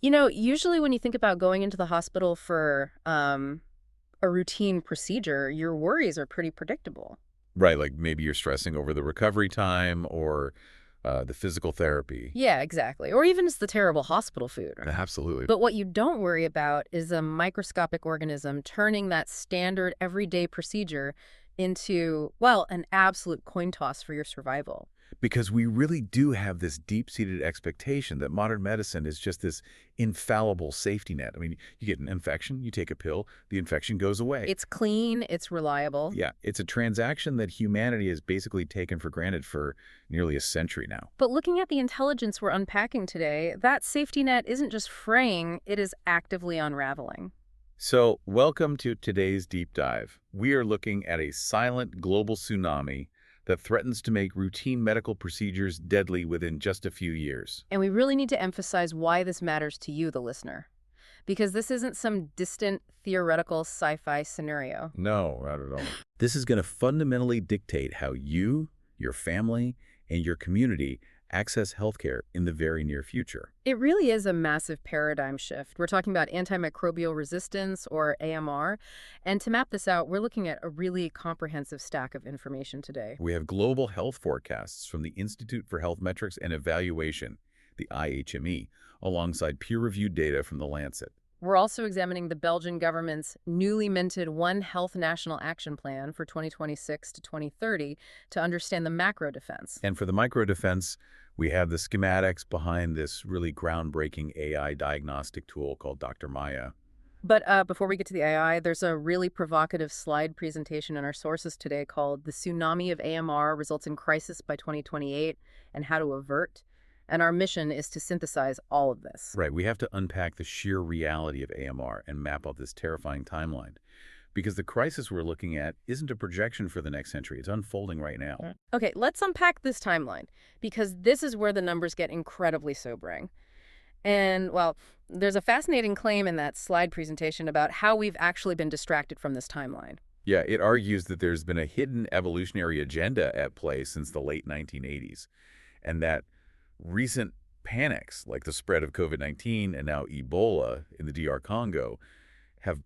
Usually when you think about going into the hospital for a routine procedure, your worries are pretty predictable. Right, like maybe you're stressing over the recovery time or the physical therapy. Yeah, exactly. Or even it's the terrible hospital food. Absolutely. But what you don't worry about is a microscopic organism turning that standard everyday procedure into, well, an absolute coin toss for your survival. Because we really do have this deep-seated expectation that modern medicine is just this infallible safety net. I mean, you get an infection, you take a pill, the infection goes away. It's clean, it's reliable. Yeah, it's a transaction that humanity has basically taken for granted for nearly a century now. But looking at the intelligence we're unpacking today, that safety net isn't just fraying, it is actively unraveling. So, welcome to today's deep dive. We are looking at a silent global tsunami that threatens to make routine medical procedures deadly within just a few years. And we really need to emphasize why this matters to you, the listener. Because this isn't some distant, theoretical sci-fi scenario. No, not at all. This is going to fundamentally dictate how you, your family, and your community access healthcare in the very near future. It really is a massive paradigm shift. We're talking about antimicrobial resistance, or AMR. And to map this out, we're looking at a really comprehensive stack of information today. We have global health forecasts from the Institute for Health Metrics and Evaluation, the IHME, alongside peer-reviewed data from the Lancet. We're also examining the Belgian government's newly minted One Health National Action Plan for 2026 to 2030 to understand the macro defense. And for the micro defense, we have the schematics behind this really groundbreaking AI diagnostic tool called Dr. Maya. But before we get to the AI, there's a really provocative slide presentation in our sources today called The Tsunami of AMR Results in Crisis by 2028 and How to Avert. And our mission is to synthesize all of this. Right, we have to unpack the sheer reality of AMR and map out this terrifying timeline. Because the crisis we're looking at isn't a projection for the next century. It's unfolding right now. Okay, let's unpack this timeline, because this is where the numbers get incredibly sobering. And, well, there's a fascinating claim in that slide presentation about how we've actually been distracted from this timeline. Yeah, it argues that there's been a hidden evolutionary agenda at play since the late 1980s, and that recent panics, like the spread of COVID-19 and now Ebola in the DR Congo, have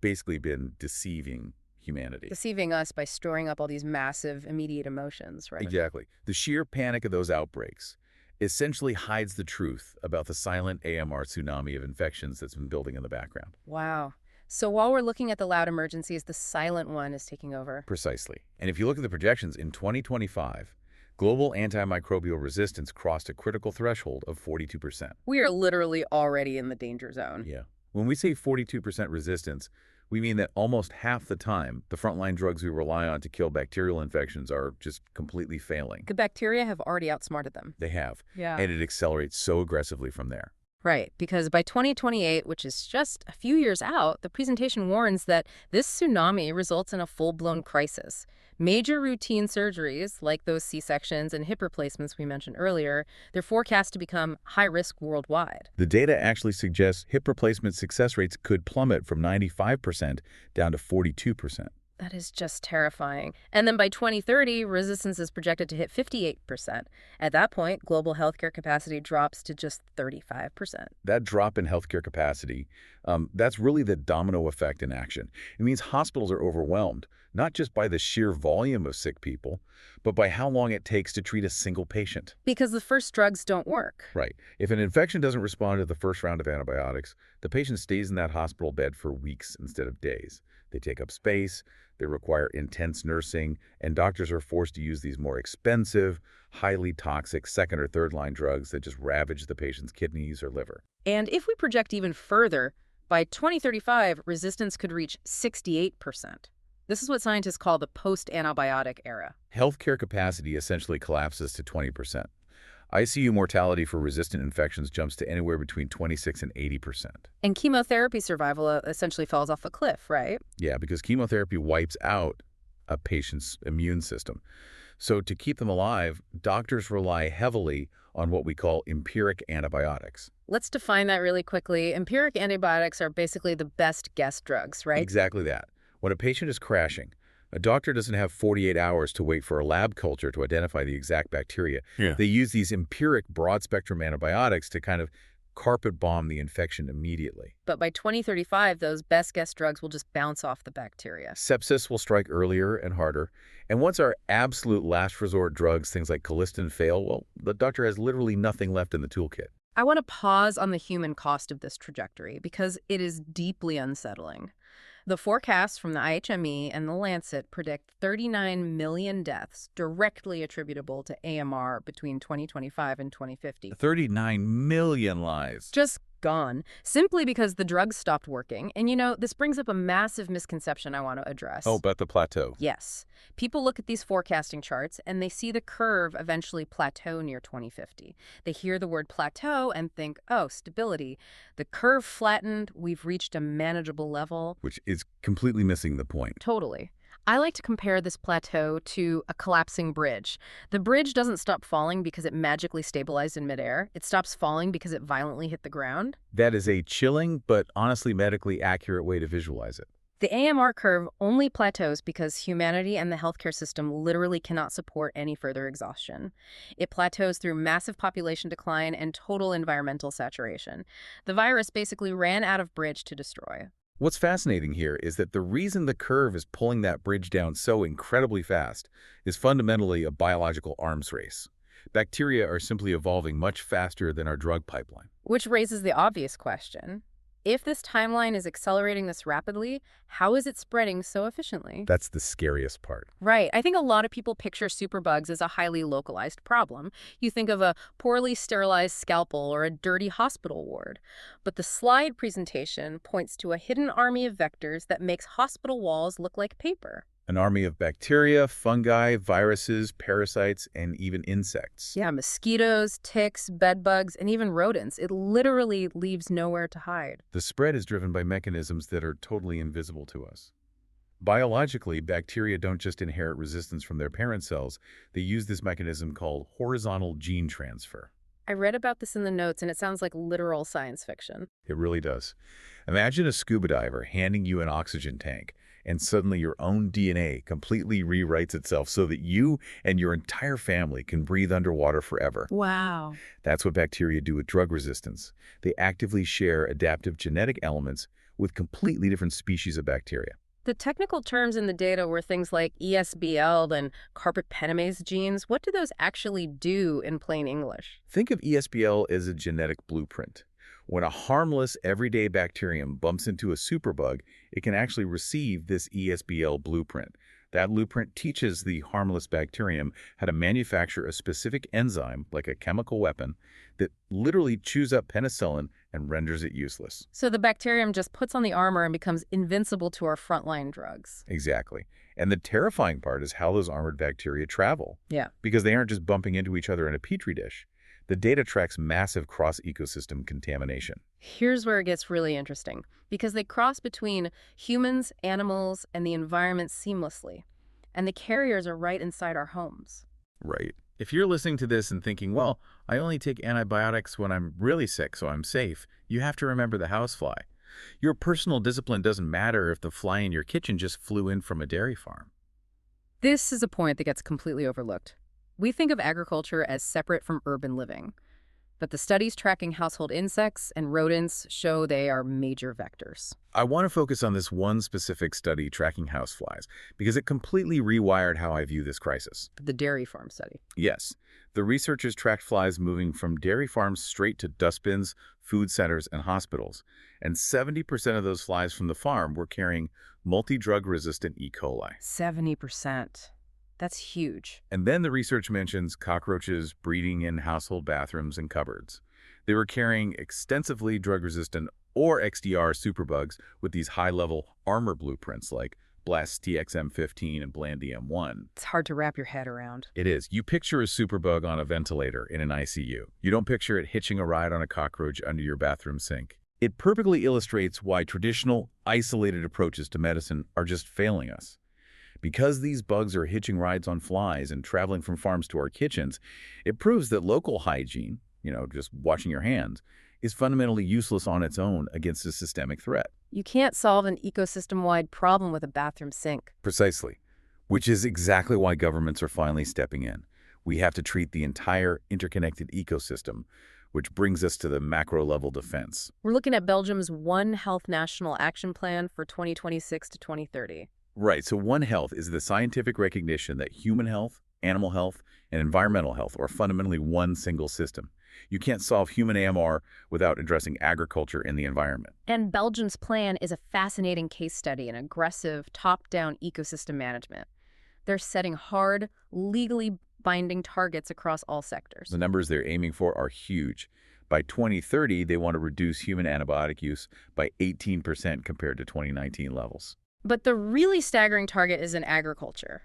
basically been deceiving humanity. Deceiving us by storing up all these massive, immediate emotions, right? Exactly. The sheer panic of those outbreaks essentially hides the truth about the silent AMR tsunami of infections that's been building in the background. Wow. So while we're looking at the loud emergencies, the silent one is taking over. Precisely. And if you look at the projections, in 2025, global antimicrobial resistance crossed a critical threshold of 42%. We are literally already in the danger zone. Yeah. When we say 42% resistance, we mean that almost half the time, the frontline drugs we rely on to kill bacterial infections are just completely failing. The bacteria have already outsmarted them. They have. Yeah. And it accelerates so aggressively from there. Right, because by 2028, which is just a few years out, the presentation warns that this tsunami results in a full-blown crisis. Major routine surgeries, like those C-sections and hip replacements we mentioned earlier, they're forecast to become high-risk worldwide. The data actually suggests hip replacement success rates could plummet from 95% down to 42%. That is just terrifying. And then by 2030, resistance is projected to hit 58%. At that point, global healthcare capacity drops to just 35%. That drop in healthcare capacity, that's really the domino effect in action. It means hospitals are overwhelmed, not just by the sheer volume of sick people, but by how long it takes to treat a single patient. Because the first drugs don't work. Right. If an infection doesn't respond to the first round of antibiotics, the patient stays in that hospital bed for weeks instead of days. They take up space, they require intense nursing, and doctors are forced to use these more expensive, highly toxic second or third line drugs that just ravage the patient's kidneys or liver. And if we project even further, by 2035, resistance could reach 68%. This is what scientists call the post-antibiotic era. Healthcare capacity essentially collapses to 20%. ICU mortality for resistant infections jumps to anywhere between 26 and 80%. And chemotherapy survival essentially falls off a cliff, right? Yeah, because chemotherapy wipes out a patient's immune system. So to keep them alive, doctors rely heavily on what we call empiric antibiotics. Let's define that really quickly. Empiric antibiotics are basically the best guess drugs, right? Exactly that. When a patient is crashing, a doctor doesn't have 48 hours to wait for a lab culture to identify the exact bacteria. Yeah. They use these empiric broad-spectrum antibiotics to kind of carpet bomb the infection immediately. But by 2035, those best guess drugs will just bounce off the bacteria. Sepsis will strike earlier and harder. And once our absolute last resort drugs, things like colistin, fail, well, the doctor has literally nothing left in the toolkit. I want to pause on the human cost of this trajectory because it is deeply unsettling. The forecasts from the IHME and the Lancet predict 39 million deaths directly attributable to AMR between 2025 and 2050. 39 million lives. Just gone, simply because the drugs stopped working. And this brings up a massive misconception I want to address. Oh, about the plateau. Yes. People look at these forecasting charts and they see the curve eventually plateau near 2050. They hear the word plateau and think, oh, stability. The curve flattened, we've reached a manageable level. Which is completely missing the point. Totally. I like to compare this plateau to a collapsing bridge. The bridge doesn't stop falling because it magically stabilized in midair. It stops falling because it violently hit the ground. That is a chilling but honestly medically accurate way to visualize it. The AMR curve only plateaus because humanity and the healthcare system literally cannot support any further exhaustion. It plateaus through massive population decline and total environmental saturation. The virus basically ran out of bridge to destroy. What's fascinating here is that the reason the curve is pulling that bridge down so incredibly fast is fundamentally a biological arms race. Bacteria are simply evolving much faster than our drug pipeline. Which raises the obvious question. If this timeline is accelerating this rapidly, how is it spreading so efficiently? That's the scariest part. Right. I think a lot of people picture superbugs as a highly localized problem. You think of a poorly sterilized scalpel or a dirty hospital ward. But the slide presentation points to a hidden army of vectors that makes hospital walls look like paper. An army of bacteria, fungi, viruses, parasites, and even insects. Yeah, mosquitoes, ticks, bedbugs, and even rodents. It literally leaves nowhere to hide. The spread is driven by mechanisms that are totally invisible to us. Biologically, bacteria don't just inherit resistance from their parent cells. They use this mechanism called horizontal gene transfer. I read about this in the notes, and it sounds like literal science fiction. It really does. Imagine a scuba diver handing you an oxygen tank, and suddenly your own DNA completely rewrites itself so that you and your entire family can breathe underwater forever. Wow. That's what bacteria do with drug resistance. They actively share adaptive genetic elements with completely different species of bacteria. The technical terms in the data were things like ESBL and carbapenemase genes. What do those actually do in plain English? Think of ESBL as a genetic blueprint. When a harmless, everyday bacterium bumps into a superbug, it can actually receive this ESBL blueprint. That blueprint teaches the harmless bacterium how to manufacture a specific enzyme, like a chemical weapon, that literally chews up penicillin and renders it useless. So the bacterium just puts on the armor and becomes invincible to our frontline drugs. Exactly. And the terrifying part is how those armored bacteria travel. Yeah. Because they aren't just bumping into each other in a petri dish. The data tracks massive cross-ecosystem contamination. Here's where it gets really interesting, because they cross between humans, animals, and the environment seamlessly. And the carriers are right inside our homes. Right. If you're listening to this and thinking, well, I only take antibiotics when I'm really sick, so I'm safe, you have to remember the housefly. Your personal discipline doesn't matter if the fly in your kitchen just flew in from a dairy farm. This is a point that gets completely overlooked. We think of agriculture as separate from urban living, but the studies tracking household insects and rodents show they are major vectors. I want to focus on this one specific study tracking houseflies because it completely rewired how I view this crisis. The dairy farm study. Yes, the researchers tracked flies moving from dairy farms straight to dustbins, food centers, and hospitals, and 70% of those flies from the farm were carrying multi-drug-resistant E. coli. 70%. That's huge. And then the research mentions cockroaches breeding in household bathrooms and cupboards. They were carrying extensively drug-resistant or XDR superbugs with these high-level armor blueprints like Blast TXM15 and Blandium1. It's hard to wrap your head around. It is. You picture a superbug on a ventilator in an ICU. You don't picture it hitching a ride on a cockroach under your bathroom sink. It perfectly illustrates why traditional, isolated approaches to medicine are just failing us. Because these bugs are hitching rides on flies and traveling from farms to our kitchens, it proves that local hygiene, just washing your hands, is fundamentally useless on its own against a systemic threat. You can't solve an ecosystem-wide problem with a bathroom sink. Precisely, which is exactly why governments are finally stepping in. We have to treat the entire interconnected ecosystem, which brings us to the macro-level defense. We're looking at Belgium's One Health National Action Plan for 2026 to 2030. Right, so One Health is the scientific recognition that human health, animal health, and environmental health are fundamentally one single system. You can't solve human AMR without addressing agriculture and the environment. And Belgium's plan is a fascinating case study in aggressive, top-down ecosystem management. They're setting hard, legally binding targets across all sectors. The numbers they're aiming for are huge. By 2030, they want to reduce human antibiotic use by 18% compared to 2019 levels. But the really staggering target is in agriculture.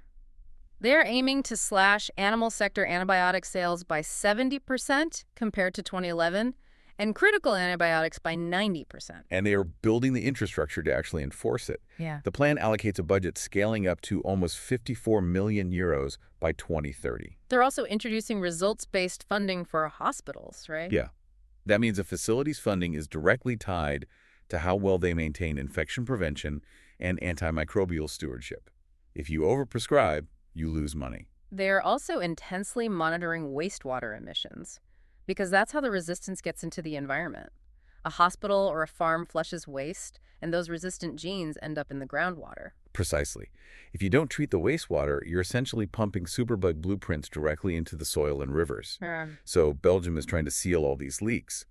They're aiming to slash animal sector antibiotic sales by 70% compared to 2011, and critical antibiotics by 90%. And they are building the infrastructure to actually enforce it. Yeah. The plan allocates a budget scaling up to almost 54 million euros by 2030. They're also introducing results-based funding for hospitals, right? Yeah. That means a facility's funding is directly tied to how well they maintain infection prevention and antimicrobial stewardship. If you overprescribe, you lose money. They're also intensely monitoring wastewater emissions, because that's how the resistance gets into the environment. A hospital or a farm flushes waste, and those resistant genes end up in the groundwater. Precisely. If you don't treat the wastewater, you're essentially pumping superbug blueprints directly into the soil and rivers. So Belgium is trying to seal all these leaks.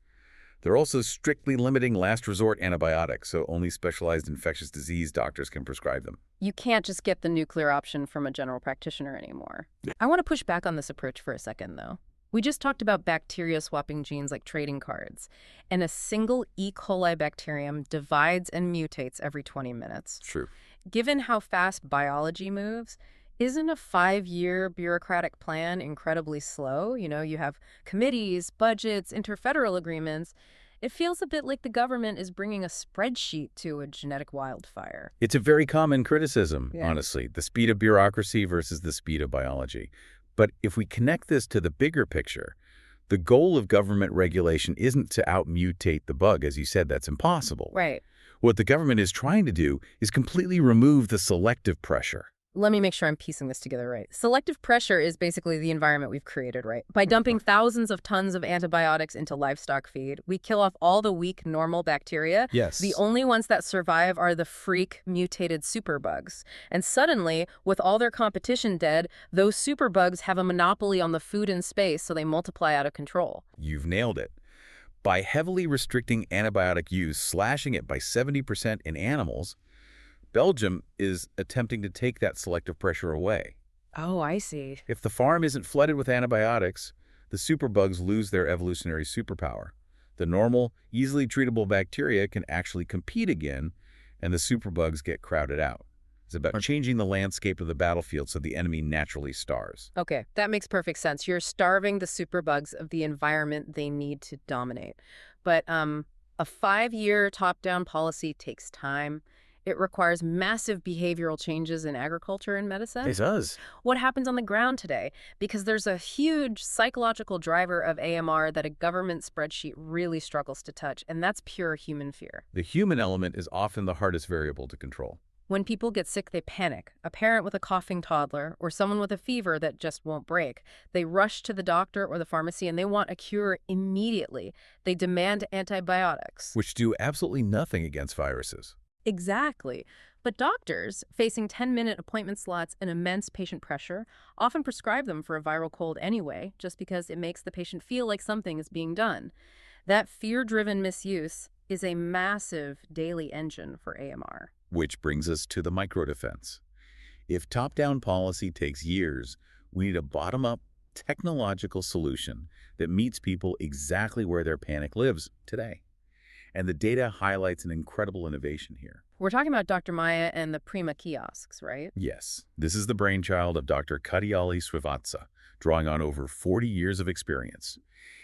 They're also strictly limiting last resort antibiotics, so only specialized infectious disease doctors can prescribe them. You can't just get the nuclear option from a general practitioner anymore. I want to push back on this approach for a second, though. We just talked about bacteria swapping genes like trading cards, and a single E. coli bacterium divides and mutates every 20 minutes. True. Given how fast biology moves, isn't a 5-year bureaucratic plan incredibly slow? You have committees, budgets, interfederal agreements. It feels a bit like the government is bringing a spreadsheet to a genetic wildfire. It's a very common criticism, Yeah. honestly, the speed of bureaucracy versus the speed of biology. But if we connect this to the bigger picture, the goal of government regulation isn't to outmutate the bug. As you said, that's impossible. Right. What the government is trying to do is completely remove the selective pressure. Let me make sure I'm piecing this together right. Selective pressure is basically the environment we've created, right? By dumping thousands of tons of antibiotics into livestock feed, we kill off all the weak, normal bacteria. Yes. The only ones that survive are the freak mutated superbugs. And suddenly, with all their competition dead, those superbugs have a monopoly on the food and space, so they multiply out of control. You've nailed it. By heavily restricting antibiotic use, slashing it by 70% in animals, Belgium is attempting to take that selective pressure away. Oh, I see. If the farm isn't flooded with antibiotics, the superbugs lose their evolutionary superpower. The normal, easily treatable bacteria can actually compete again, and the superbugs get crowded out. It's about changing the landscape of the battlefield so the enemy naturally starves. Okay, that makes perfect sense. You're starving the superbugs of the environment they need to dominate. But a 5-year top-down policy takes time. It requires massive behavioral changes in agriculture and medicine. It does. What happens on the ground today? Because there's a huge psychological driver of AMR that a government spreadsheet really struggles to touch, and that's pure human fear. The human element is often the hardest variable to control. When people get sick, they panic. A parent with a coughing toddler or someone with a fever that just won't break. They rush to the doctor or the pharmacy and they want a cure immediately. They demand antibiotics. Which do absolutely nothing against viruses. Exactly. But doctors, facing 10-minute appointment slots and immense patient pressure, often prescribe them for a viral cold anyway, just because it makes the patient feel like something is being done. That fear-driven misuse is a massive daily engine for AMR. Which brings us to the microdefense. If top-down policy takes years, we need a bottom-up technological solution that meets people exactly where their panic lives today. And the data highlights an incredible innovation here. We're talking about Dr. Maya and the Prima kiosks, right? Yes, this is the brainchild of Dr. Kadiali Srivatsa, drawing on over 40 years of experience.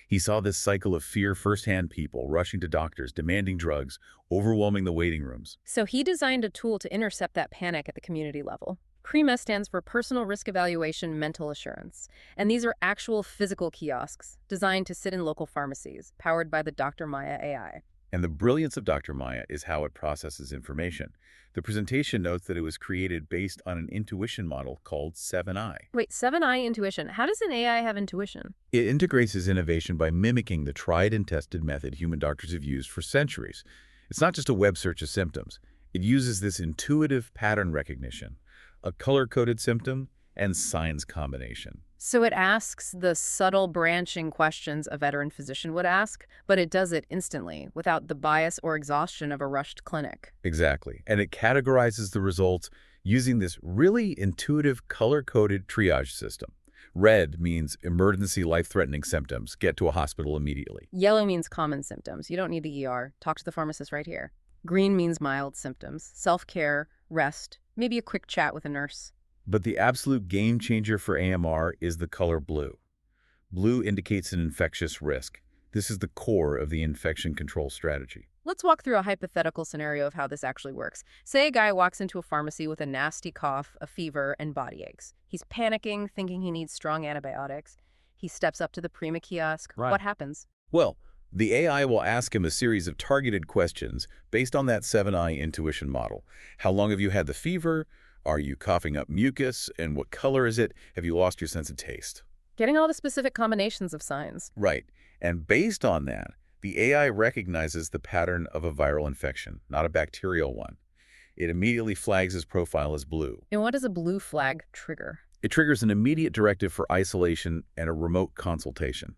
He saw this cycle of fear firsthand, people rushing to doctors, demanding drugs, overwhelming the waiting rooms. So he designed a tool to intercept that panic at the community level. PRIMA stands for Personal Risk Evaluation Mental Assurance, and these are actual physical kiosks designed to sit in local pharmacies, powered by the Dr. Maya AI. And the brilliance of Dr. Maya is how it processes information. The presentation notes that it was created based on an intuition model called 7i. Wait, 7i intuition. How does an AI have intuition? It integrates this innovation by mimicking the tried and tested method human doctors have used for centuries. It's not just a web search of symptoms. It uses this intuitive pattern recognition, a color-coded symptom, and signs combination. So it asks the subtle branching questions a veteran physician would ask, but it does it instantly, without the bias or exhaustion of a rushed clinic. Exactly. And it categorizes the results using this really intuitive color-coded triage system. Red means emergency life-threatening symptoms. Get to a hospital immediately. Yellow means common symptoms. You don't need the ER. Talk to the pharmacist right here. Green means mild symptoms. Self-care, rest, maybe a quick chat with a nurse. But the absolute game changer for AMR is the color blue. Blue indicates an infectious risk. This is the core of the infection control strategy. Let's walk through a hypothetical scenario of how this actually works. Say a guy walks into a pharmacy with a nasty cough, a fever, and body aches. He's panicking, thinking he needs strong antibiotics. He steps up to the Prima kiosk. Right. What happens? Well, the AI will ask him a series of targeted questions based on that 7i intuition model. How long have you had the fever? Are you coughing up mucus? And what color is it? Have you lost your sense of taste? Getting all the specific combinations of signs. Right. And based on that, the AI recognizes the pattern of a viral infection, not a bacterial one. It immediately flags his profile as blue. And what does a blue flag trigger? It triggers an immediate directive for isolation and a remote consultation.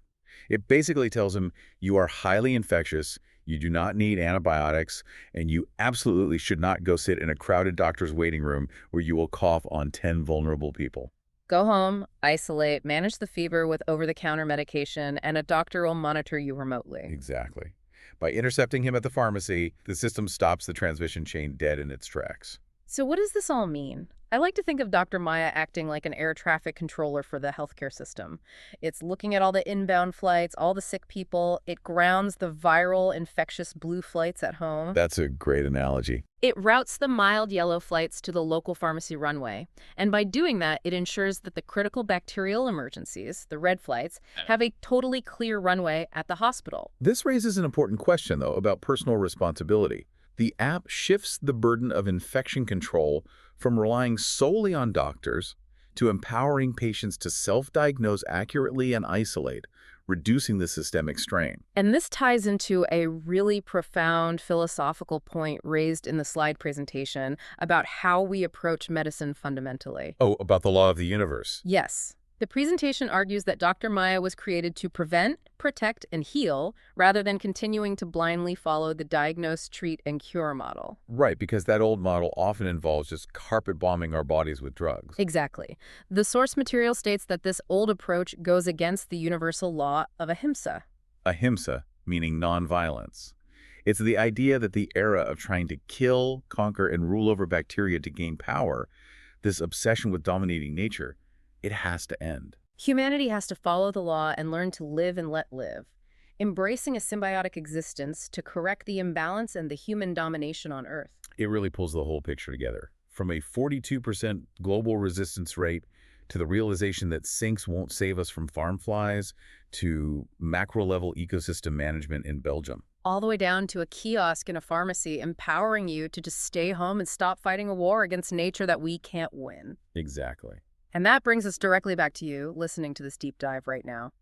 It basically tells him you are highly infectious, you do not need antibiotics, and you absolutely should not go sit in a crowded doctor's waiting room where you will cough on 10 vulnerable people. Go home, isolate, manage the fever with over-the-counter medication, and a doctor will monitor you remotely. Exactly. By intercepting him at the pharmacy, the system stops the transmission chain dead in its tracks. So what does this all mean? I like to think of Dr. Maya acting like an air traffic controller for the healthcare system. It's looking at all the inbound flights, all the sick people. It grounds the viral, infectious blue flights at home. That's a great analogy. It routes the mild yellow flights to the local pharmacy runway. And by doing that, it ensures that the critical bacterial emergencies, the red flights, have a totally clear runway at the hospital. This raises an important question, though, about personal responsibility. The app shifts the burden of infection control from relying solely on doctors to empowering patients to self-diagnose accurately and isolate, reducing the systemic strain. And this ties into a really profound philosophical point raised in the slide presentation about how we approach medicine fundamentally. Oh, about the law of the universe. Yes. The presentation argues that Dr. Maya was created to prevent, protect, and heal, rather than continuing to blindly follow the diagnose, treat, and cure model. Right, because that old model often involves just carpet bombing our bodies with drugs. Exactly. The source material states that this old approach goes against the universal law of ahimsa. Ahimsa, meaning nonviolence. It's the idea that the era of trying to kill, conquer, and rule over bacteria to gain power, this obsession with dominating nature, it has to end. Humanity has to follow the law and learn to live and let live, embracing a symbiotic existence to correct the imbalance and the human domination on Earth. It really pulls the whole picture together. From a 42% global resistance rate to the realization that sinks won't save us from farm flies to macro-level ecosystem management in Belgium. All the way down to a kiosk in a pharmacy empowering you to just stay home and stop fighting a war against nature that we can't win. Exactly. And that brings us directly back to you, listening to this deep dive right now.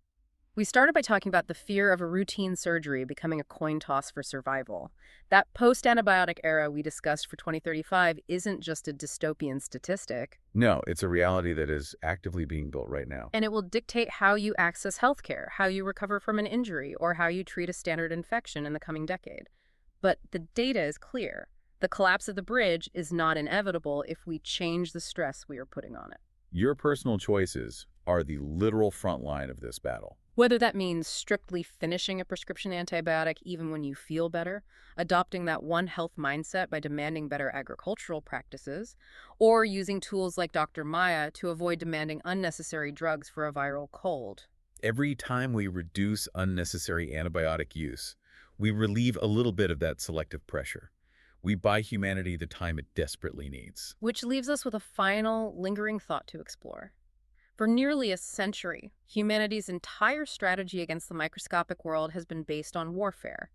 We started by talking about the fear of a routine surgery becoming a coin toss for survival. That post-antibiotic era we discussed for 2035 isn't just a dystopian statistic. No, it's a reality that is actively being built right now. And it will dictate how you access healthcare, how you recover from an injury, or how you treat a standard infection in the coming decade. But the data is clear. The collapse of the bridge is not inevitable if we change the stress we are putting on it. Your personal choices are the literal front line of this battle. Whether that means strictly finishing a prescription antibiotic even when you feel better, adopting that One Health mindset by demanding better agricultural practices, or using tools like Dr. Maya to avoid demanding unnecessary drugs for a viral cold. Every time we reduce unnecessary antibiotic use, we relieve a little bit of that selective pressure. We buy humanity the time it desperately needs. Which leaves us with a final, lingering thought to explore. For nearly a century, humanity's entire strategy against the microscopic world has been based on warfare.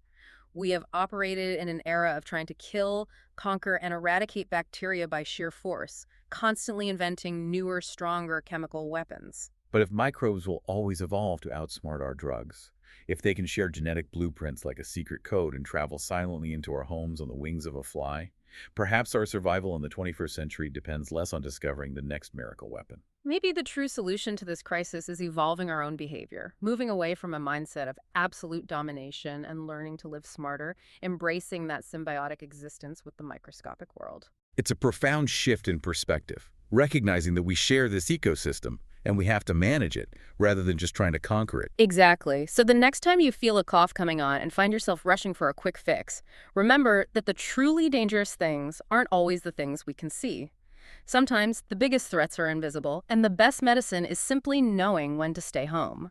We have operated in an era of trying to kill, conquer, and eradicate bacteria by sheer force, constantly inventing newer, stronger chemical weapons. But if microbes will always evolve to outsmart our drugs, if they can share genetic blueprints like a secret code and travel silently into our homes on the wings of a fly, perhaps our survival in the 21st century depends less on discovering the next miracle weapon. Maybe the true solution to this crisis is evolving our own behavior, moving away from a mindset of absolute domination and learning to live smarter, embracing that symbiotic existence with the microscopic world. It's a profound shift in perspective, recognizing that we share this ecosystem and we have to manage it rather than just trying to conquer it. Exactly. So the next time you feel a cough coming on and find yourself rushing for a quick fix, remember that the truly dangerous things aren't always the things we can see. Sometimes the biggest threats are invisible, and the best medicine is simply knowing when to stay home.